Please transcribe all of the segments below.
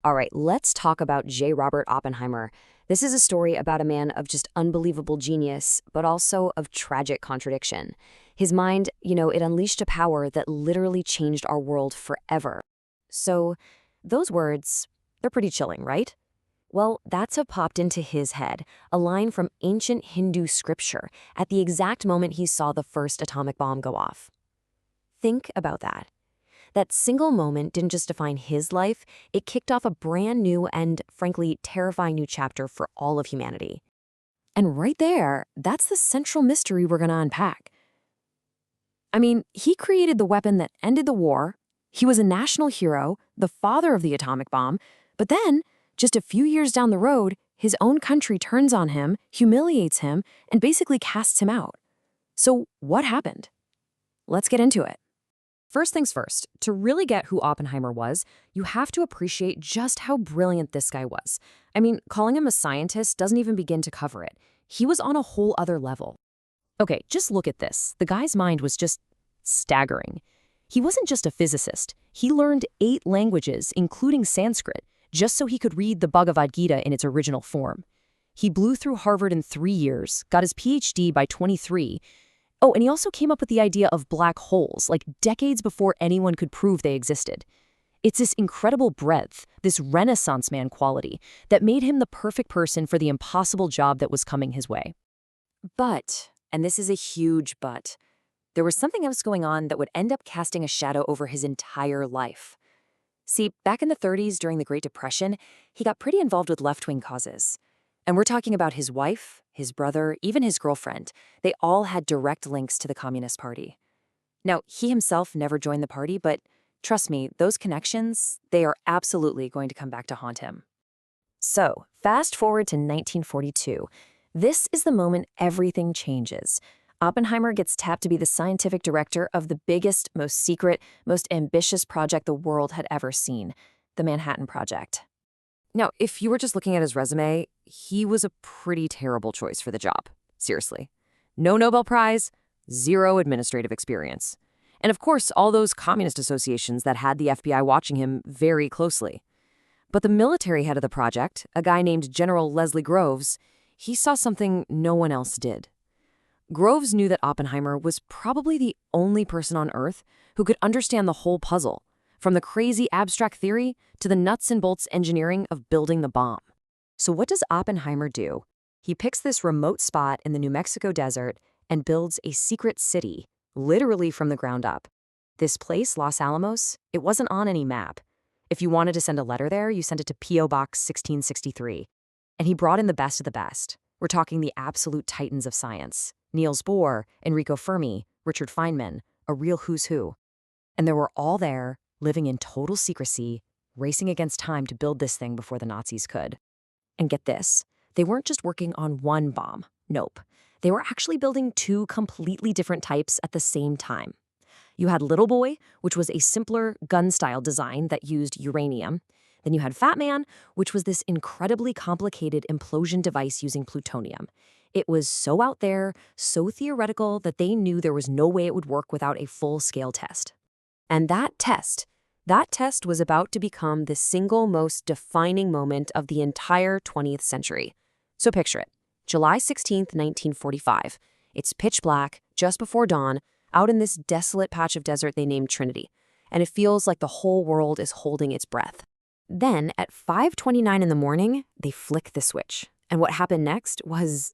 All right, let's talk about J. Robert Oppenheimer. This is a story about a man of just unbelievable genius, but also of tragic contradiction. His mind, it unleashed a power that literally changed our world forever. So, those words, they're pretty chilling, right? Well, that's what popped into his head, a line from ancient Hindu scripture at the exact moment he saw the first atomic bomb go off. Think about that. That single moment didn't just define his life, it kicked off a brand new and, frankly, terrifying new chapter for all of humanity. And right there, that's the central mystery we're going to unpack. I mean, he created the weapon that ended the war, he was a national hero, the father of the atomic bomb, but then, just a few years down the road, his own country turns on him, humiliates him, and basically casts him out. So what happened? Let's get into it. First things first, to really get who Oppenheimer was, you have to appreciate just how brilliant this guy was. I mean, calling him a scientist doesn't even begin to cover it. He was on a whole other level. Okay, just look at this. The guy's mind was just staggering. He wasn't just a physicist. He learned 8 languages, including Sanskrit, just so he could read the Bhagavad Gita in its original form. He blew through Harvard in 3 years, got his PhD by 23. Oh, and he also came up with the idea of black holes, like decades before anyone could prove they existed. It's this incredible breadth, this Renaissance man quality, that made him the perfect person for the impossible job that was coming his way. But, and this is a huge but, there was something else going on that would end up casting a shadow over his entire life. See, back in the 30s during the Great Depression, he got pretty involved with left-wing causes. And we're talking about his wife, his brother, even his girlfriend. They all had direct links to the Communist Party. Now, he himself never joined the party, but trust me, those connections, they are absolutely going to come back to haunt him. So, fast forward to 1942. This is the moment everything changes. Oppenheimer gets tapped to be the scientific director of the biggest, most secret, most ambitious project the world had ever seen, the Manhattan Project. Now, if you were just looking at his resume, he was a pretty terrible choice for the job. Seriously. No Nobel Prize, 0 administrative experience. And of course, all those communist associations that had the FBI watching him very closely. But the military head of the project, a guy named General Leslie Groves, he saw something no one else did. Groves knew that Oppenheimer was probably the only person on Earth who could understand the whole puzzle, from the crazy abstract theory to the nuts and bolts engineering of building the bomb. So what does Oppenheimer do? He picks this remote spot in the New Mexico desert and builds a secret city, literally from the ground up. This place, Los Alamos, it wasn't on any map. If you wanted to send a letter there, you sent it to P.O. Box 1663. And he brought in the best of the best. We're talking the absolute titans of science. Niels Bohr, Enrico Fermi, Richard Feynman, a real who's who. And they were all there, living in total secrecy, racing against time to build this thing before the Nazis could. And get this, they weren't just working on one bomb. Nope. They were actually building 2 completely different types at the same time. You had Little Boy, which was a simpler gun-style design that used uranium. Then you had Fat Man, which was this incredibly complicated implosion device using plutonium. It was so out there, so theoretical that they knew there was no way it would work without a full-scale test. And that test was about to become the single most defining moment of the entire 20th century. So picture it. July 16th, 1945. It's pitch black, just before dawn, out in this desolate patch of desert they named Trinity. And it feels like the whole world is holding its breath. Then, at 5:29 in the morning, they flick the switch. And what happened next was,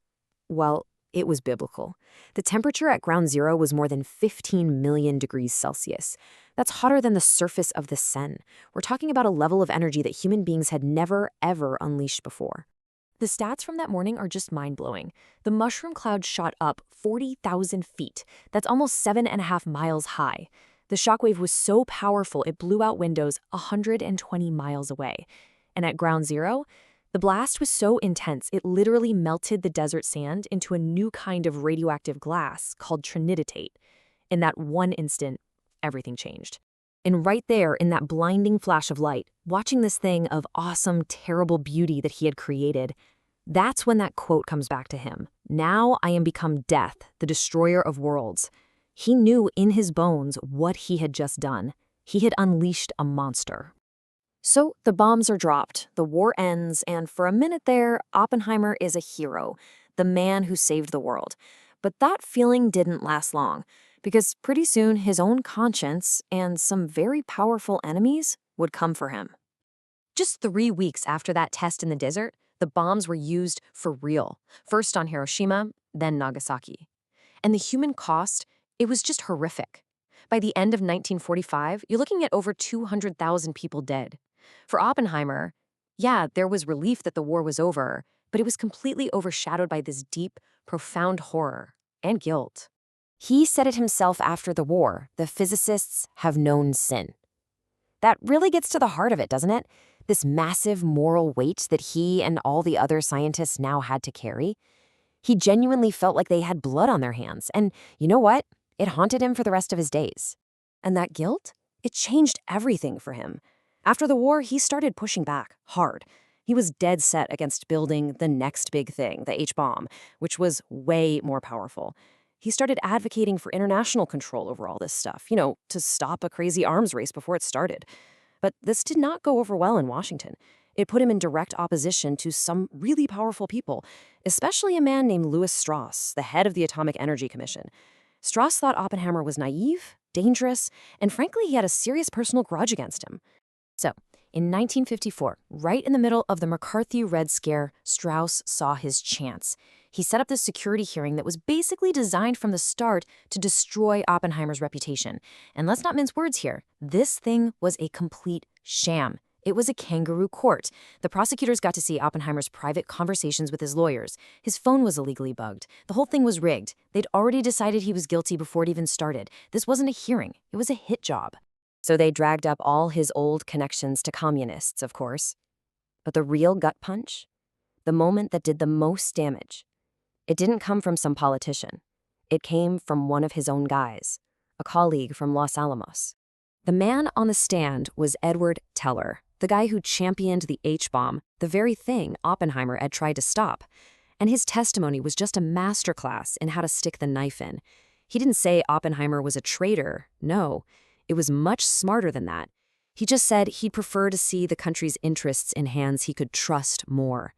well, it was biblical. The temperature at ground zero was more than 15 million degrees Celsius. That's hotter than the surface of the sun. We're talking about a level of energy that human beings had never, ever unleashed before. The stats from that morning are just mind-blowing. The mushroom cloud shot up 40,000 feet. That's almost 7.5 miles high. The shockwave was so powerful it blew out windows 120 miles away. And at ground zero, the blast was so intense it literally melted the desert sand into a new kind of radioactive glass called triniditate. In that one instant, everything changed. And right there, in that blinding flash of light, watching this thing of awesome, terrible beauty that he had created, that's when that quote comes back to him. "Now I am become death, the destroyer of worlds." He knew in his bones what he had just done. He had unleashed a monster. So the bombs are dropped, the war ends, and for a minute there, Oppenheimer is a hero, the man who saved the world. But that feeling didn't last long, because pretty soon his own conscience and some very powerful enemies would come for him. Just 3 weeks after that test in the desert, the bombs were used for real, first on Hiroshima, then Nagasaki. And the human cost, it was just horrific. By the end of 1945, you're looking at over 200,000 people dead. For Oppenheimer, yeah, there was relief that the war was over, but it was completely overshadowed by this deep, profound horror and guilt. He said it himself after the war, the physicists have known sin. That really gets to the heart of it, doesn't it? This massive moral weight that he and all the other scientists now had to carry. He genuinely felt like they had blood on their hands, and you know what? It haunted him for the rest of his days. And that guilt? It changed everything for him. After the war, he started pushing back, hard. He was dead set against building the next big thing, the H-bomb, which was way more powerful. He started advocating for international control over all this stuff, to stop a crazy arms race before it started. But this did not go over well in Washington. It put him in direct opposition to some really powerful people, especially a man named Lewis Strauss, the head of the Atomic Energy Commission. Strauss thought Oppenheimer was naive, dangerous, and frankly, he had a serious personal grudge against him. So, in 1954, right in the middle of the McCarthy Red Scare, Strauss saw his chance. He set up this security hearing that was basically designed from the start to destroy Oppenheimer's reputation. And let's not mince words here. This thing was a complete sham. It was a kangaroo court. The prosecutors got to see Oppenheimer's private conversations with his lawyers. His phone was illegally bugged. The whole thing was rigged. They'd already decided he was guilty before it even started. This wasn't a hearing. It was a hit job. So they dragged up all his old connections to communists, of course. But the real gut punch? The moment that did the most damage? It didn't come from some politician. It came from one of his own guys, a colleague from Los Alamos. The man on the stand was Edward Teller, the guy who championed the H-bomb, the very thing Oppenheimer had tried to stop. And his testimony was just a masterclass in how to stick the knife in. He didn't say Oppenheimer was a traitor. No, it was much smarter than that. He just said he'd prefer to see the country's interests in hands he could trust more.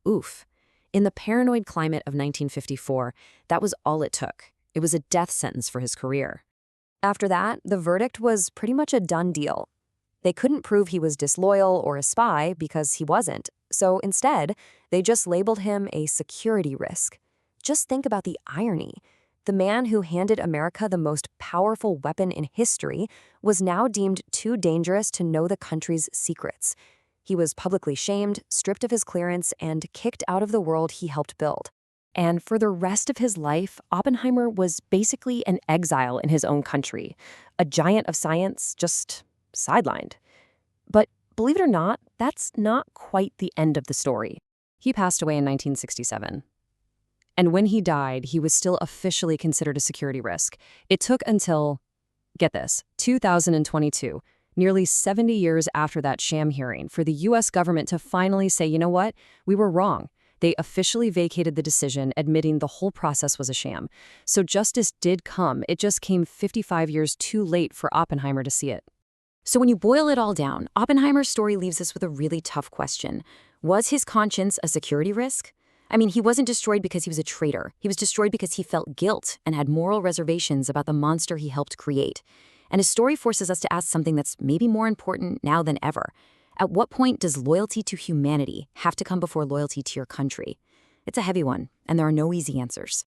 Oof. In the paranoid climate of 1954, that was all it took. It was a death sentence for his career. After that, the verdict was pretty much a done deal. They couldn't prove he was disloyal or a spy because he wasn't. So instead, they just labeled him a security risk. Just think about the irony. The man who handed America the most powerful weapon in history was now deemed too dangerous to know the country's secrets. He was publicly shamed, stripped of his clearance, and kicked out of the world he helped build. And for the rest of his life, Oppenheimer was basically an exile in his own country, a giant of science, just sidelined. But believe it or not, that's not quite the end of the story. He passed away in 1967. And when he died, he was still officially considered a security risk. It took until, get this, 2022, nearly 70 years after that sham hearing, for the U.S. government to finally say, you know what, we were wrong. They officially vacated the decision, admitting the whole process was a sham. So justice did come. It just came 55 years too late for Oppenheimer to see it. So when you boil it all down, Oppenheimer's story leaves us with a really tough question. Was his conscience a security risk? I mean, he wasn't destroyed because he was a traitor. He was destroyed because he felt guilt and had moral reservations about the monster he helped create. And his story forces us to ask something that's maybe more important now than ever. At what point does loyalty to humanity have to come before loyalty to your country? It's a heavy one, and there are no easy answers.